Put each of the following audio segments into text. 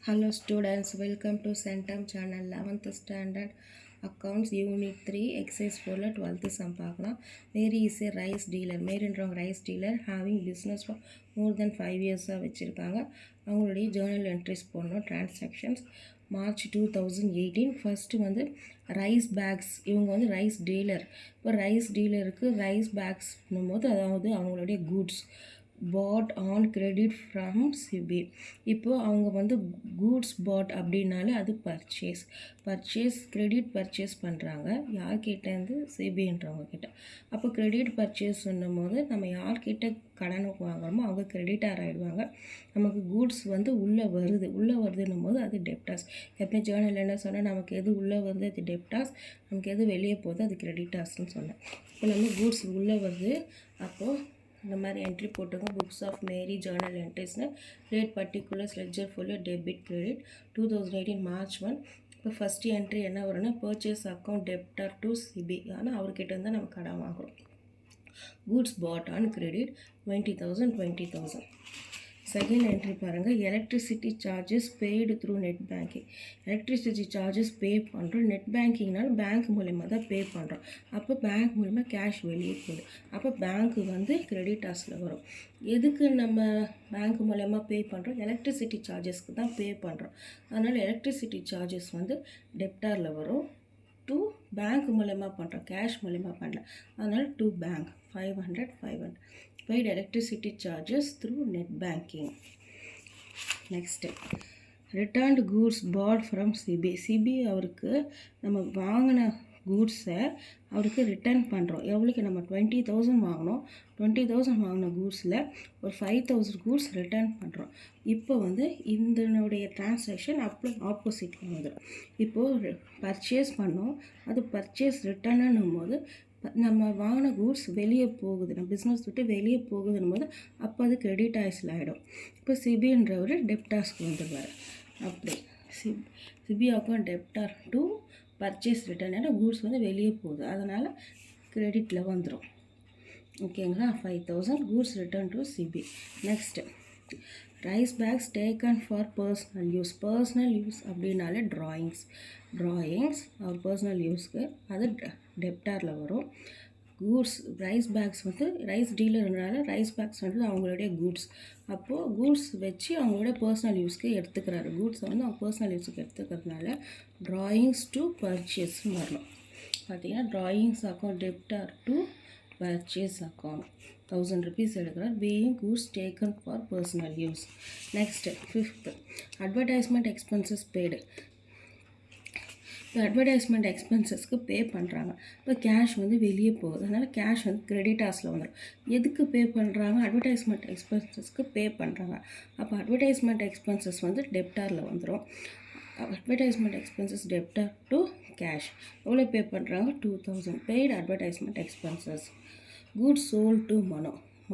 Hello students, welcome to Centum channel 11th standard accounts unit 3 exercise 4 12th sum பார்க்கலாம். Mary is a rice dealer. Maryன்றவங்க rice dealer having business for more than 5 years வச்சிருக்காங்க. அவங்களுடைய journal entries போடணும். transactions March 2018 first வந்து rice bags. இவங்க வந்து rice dealer. இப்போ rice டீலருக்கு rice பேக்ஸ்னும் போது அதாவது அவங்களுடைய goods bought on credit from Sibi. இப்போது அவங்க வந்து கூட்ஸ் பாட் அப்படின்னாலே அது பர்ச்சேஸ் கிரெடிட் பர்ச்சேஸ் பண்ணுறாங்க யார்கிட்டேருந்து சிபின்றவங்க கிட்ட. அப்போ கிரெடிட் பர்ச்சேஸ் சொல்லும் போது நம்ம யார்கிட்ட கடன் வாங்குறோமோ அவங்க கிரெடிட்டார் ஆகிடுவாங்க. நமக்கு கூட்ஸ் வந்து உள்ளே வருதுன்னும் போது அது டெப்டாஸ். எப்போ ஜேர்னல் என்ன சொன்னால் நமக்கு எது உள்ளே வருது அது டெப்டாஸ், நமக்கு எது வெளியே போகுது அது கிரெடிட்டாஸ்ன்னு சொன்னேன். இப்போ நம்ம கூட்ஸ் உள்ளே வருது, அப்போது இந்த மாதிரி என்ட்ரி போட்டுங்க. புக்ஸ் ஆஃப் மேரி ஜேர்னல் என்ட்ரிஸ்னு rate particulars ledger folio debit credit 2018 March 1. இப்போ ஃபஸ்ட்டு என்ட்ரி என்ன வரும்னா purchase account debtor to CB. ஆனால் அவர்கிட்ட இருந்தால் நம்ம கடன் வாங்குகிறோம். Goods bought on credit 20,000. Second entry பாருங்கள், electricity charges paid through net banking. Electricity charges pay பண்ணுறோம் நெட் பேங்கிங்னால பேங்க் மூலயமா தான் பே பண்ணுறோம். அப்போ பேங்க் மூலமாக கேஷ் வெளியே போகுது. அப்போ பேங்க்கு வந்து கிரெடிட்டாஸில் வரும். எதுக்கு நம்ம பேங்க் மூலயமா பே பண்ணுறோம்? எலக்ட்ரிசிட்டி சார்ஜஸ்க்கு தான் பே பண்ணுறோம். அதனால் எலக்ட்ரிசிட்டி சார்ஜஸ் வந்து டெப்டாரில் வரும். டு பேங்க் மூலயமா பண்ணுறோம், கேஷ் மூலயமா பண்ணல. அதனால் to bank 500 paid electricity charges through net banking. Next, returned goods bought from Sibi அவருக்கு நம்ம வாங்கின கூட்ஸை அவருக்கு ரிட்டர்ன் பண்ணுறோம். எவ்வளோக்கு நம்ம 20,000 வாங்கினோம். 20,000 வாங்கின கூட்ஸில் ஒரு 5,000 கூட்ஸ் ரிட்டர்ன் பண்ணுறோம். இப்போ வந்து இதனுடைய டிரான்சாக்ஷன் ஆப்போசிட்டில் வந்துடும். இப்போது பர்ச்சேஸ் பண்ணோம், அது பர்ச்சேஸ் ரிட்டர்னும் போது நம்ம வாங்கின கூட்ஸ் வெளியே போகுது, நம்ம பிஸ்னஸ் விட்டு வெளியே போகுதுன்னும் போது அப்போ அது கிரெடிட்டாஸில் ஆகிடும். இப்போ சிபின்றவர் டெப்டாஸ்க்கு வந்துடுவார். அப்படி Sibi account debtor to purchase return, ஏன்னா கூட்ஸ் வந்து வெளியே போகுது, அதனால் கிரெடிட்டில் வந்துடும். ஓகேங்களா? 5,000 goods return to Sibi. Next rice bags taken for personal use அப்படின்னாலே ட்ராயிங்ஸ் அவர் பர்சனல் யூஸ்க்கு அது டெப்டாரில் வரும். கூட்ஸ் ரைஸ் பேக்ஸ் வந்து ரைஸ் டீலர்னால ரைஸ் பேக்ஸ் வந்து அவங்களுடைய கூட்ஸ். அப்போது கூட்ஸ் வச்சு அவங்களோட பர்சனல் யூஸ்க்கு எடுத்துக்கிறாரு. கூட்ஸை வந்து அவங்க பர்சனல் யூஸ்க்கு எடுத்துக்கிறதுனால ட்ராயிங்ஸ் டு பர்ச்சேஸ்ன்னு வரணும். பார்த்தீங்கன்னா drawings account debtor to purchase account 1,000 rupees எடுக்கிறார். being goods taken for personal use. Next, fifth, advertisement expenses paid. இப்போ அட்வர்டைஸ்மெண்ட் எக்ஸ்பென்சஸ்க்கு பே பண்ணுறாங்க. இப்போ கேஷ் வந்து வெளியே போகுது, அதனால் கேஷ் வந்து கிரெடிட்டாஸில் வந்துடும். எதுக்கு பே பண்ணுறாங்க? அட்வர்டைஸ்மெண்ட் எக்ஸ்பென்சஸ்க்கு பே பண்ணுறாங்க. அப்போ அட்வர்டைஸ்மெண்ட் எக்ஸ்பென்சஸ் வந்து டெப்டாரில் வந்துடும். Advertisement expenses debtor to cash. எவ்வளோ பே பண்ணுறாங்க? 2,000 paid advertisement expenses. Goods sold to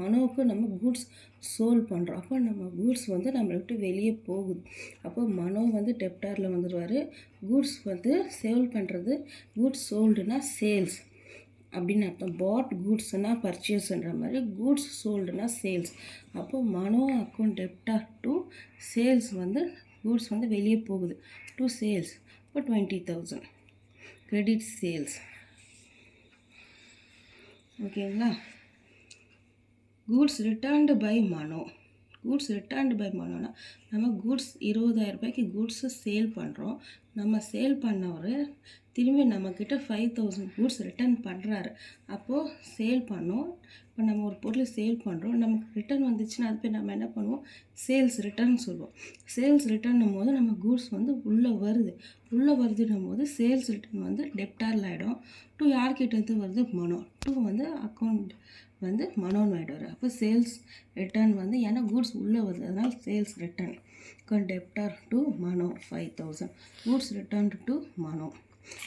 மனோவுக்கு நம்ம கூட்ஸ் சோல்ட் பண்ணுறோம். அப்போ நம்ம கூட்ஸ் வந்து நம்மளை விட்டு வெளியே போகுது. அப்போ மனோ வந்து டெப்டாரில் வந்துடுவார். கூட்ஸ் வந்து சேல் பண்ணுறது, கூட்ஸ் சோல்டுனா சேல்ஸ் அப்படின்னு அர்த்தம். பாட் கூட்ஸ்னால் பர்ச்சேஸ்ன்ற மாதிரி, கூட்ஸ் சோல்டுனா சேல்ஸ். அப்போ Mano account debtor to sales வந்து கூட்ஸ் வந்து வெளியே போகுது டு சேல்ஸ். இப்போ 20,000 கிரெடிட் சேல்ஸ். ஓகேங்களா? கூட்ஸ் ரிட்டர்ன்டு பை மனோனா நம்ம கூட்ஸ் 20,000 ரூபாய்க்கு கூட்ஸை சேல் பண்ணுறோம். நம்ம சேல் பண்ணவர் திரும்பி நம்மக்கிட்ட 5,000 கூட்ஸ் ரிட்டர்ன் பண்ணுறாரு. அப்போது சேல் பண்ணோம். இப்போ நம்ம ஒரு பொருள் சேல் பண்ணுறோம், நமக்கு ரிட்டர்ன் வந்துச்சுன்னா அது போய் நம்ம என்ன பண்ணுவோம்? சேல்ஸ் ரிட்டர்ன் சொல்லுவோம். சேல்ஸ் ரிட்டர்னும் போது நம்ம கூட்ஸ் வந்து உள்ளே வருதுன்னும் போது சேல்ஸ் ரிட்டர்ன் வந்து டெப்டாரில் ஆகிடும். டு யார்கிட்ட வருது? மனோ. டு வந்து அக்கௌண்ட் வந்து மனோன்னு ஆகிடுவார். அப்போ சேல்ஸ் ரிட்டர்ன் வந்து ஏன்னா கூட்ஸ் உள்ளே வருது, அதனால் sales return debtor to Mano 5,000 goods return to Mano.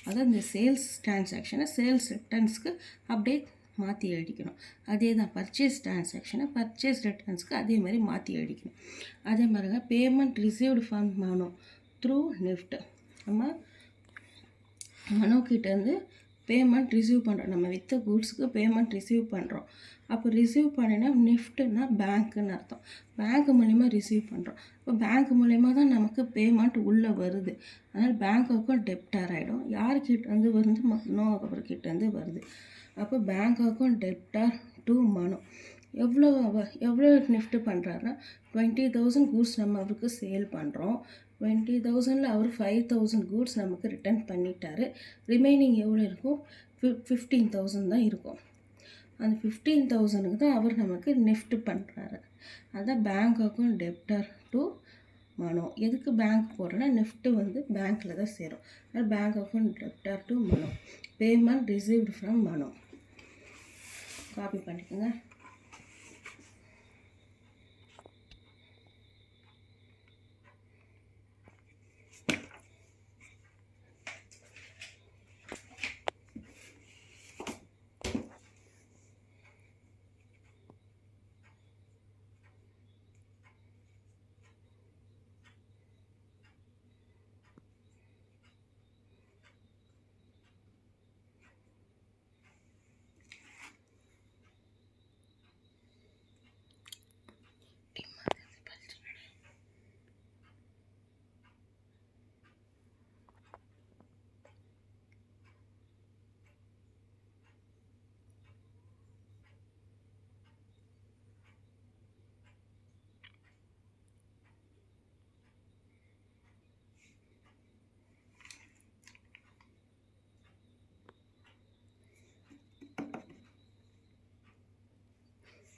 அதாவது இந்த சேல்ஸ் டிரான்சாக்ஷனை சேல்ஸ் ரிட்டர்ன்ஸ்க்கு அப்படியே மாற்றி எழுதிக்கணும். அதே தான் பர்ச்சேஸ் டிரான்சாக்ஷனை பர்ச்சேஸ் ரிட்டர்ன்ஸ்க்கு அதே மாதிரி மாற்றி எழுதிக்கணும். அதே மாதிரிங்க payment received from Mano through NEFT. நம்ம மனோக்கிட்டேருந்து பேமெண்ட் ரிசீவ் பண்ணுறோம். நம்ம விற்ற கூட்ஸுக்கு பேமெண்ட் ரிசீவ் பண்ணுறோம். அப்போ ரிசீவ் பண்ணினா நிஃப்ட்டுன்னா பேங்க்குன்னு அர்த்தம். பேங்க் மூலிமா ரிசீவ் பண்ணுறோம். இப்போ பேங்க் மூலிமா தான் நமக்கு பேமெண்ட் உள்ளே வருது. அதனால் பேங்க் அக்கௌண்ட் டெப்டார் ஆகிடும். யார்கிட்டேருந்து வருது? மனோ அவர்கிட்டேருந்து வருது. அப்போ பேங்க் அக்கௌண்ட் டெப்டார் டு மனோ. எவ்வளோ நிஃப்ட் பண்ணுறாருன்னா 20,000 கூட்ஸ் நம்ம அவருக்கு சேல் பண்ணுறோம். 20,000ல் அவர் 5,000 கூட்ஸ் நமக்கு ரிட்டர்ன் பண்ணிட்டாரு. ரிமைனிங் எவ்வளோ இருக்கும்? 15,000 தான் இருக்கும். அந்த 15,000க்கு தான் அவர் நமக்கு நிஃப்ட் பண்ணுறாரு. அதான் bank account debtor to Mano. எதுக்கு பேங்க் போடுறேன்னா நிஃப்ட்டு பேங்க்கில் தான் சேரும். அதனால் bank account debtor to Mano. Payment received from Mano. Copy பண்ணிக்கோங்க.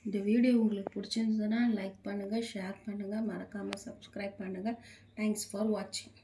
இந்த வீடியோ உங்களுக்கு பிடிச்சிருந்ததுன்னா லைக் பண்ணுங்கள், ஷேர் பண்ணுங்கள், மறக்காமல் சப்ஸ்கிரைப் பண்ணுங்கள். தேங்க்ஸ் ஃபார் வாட்சிங்.